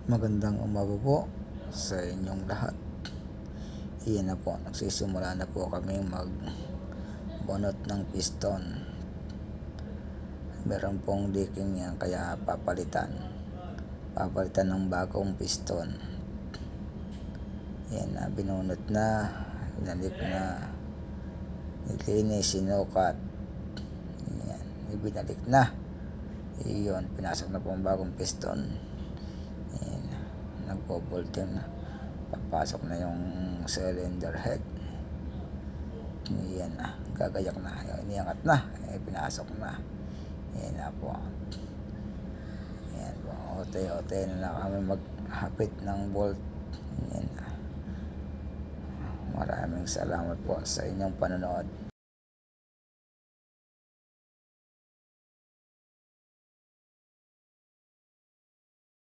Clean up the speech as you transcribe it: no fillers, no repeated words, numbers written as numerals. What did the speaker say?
Magandang umaga po sa inyong lahat. Iyan na po, nagsisimula na po kami magbunot ng piston. Meron pong leaking yan, kaya papalitan ng bagong piston. Yan na, binunot na, binalik na, nilinis, sinukat. Yan, ibinalik na. Iyon, pinasok na po ang bagong piston. Nagpo-bolting na, papasok na yung cylinder head. Yan na, gagayak na, iniangat na, pinasok na. Yan na po. Yan po, ote-ote na kami maghapit ng bolt. Yan na. Maraming salamat po sa inyong panonood.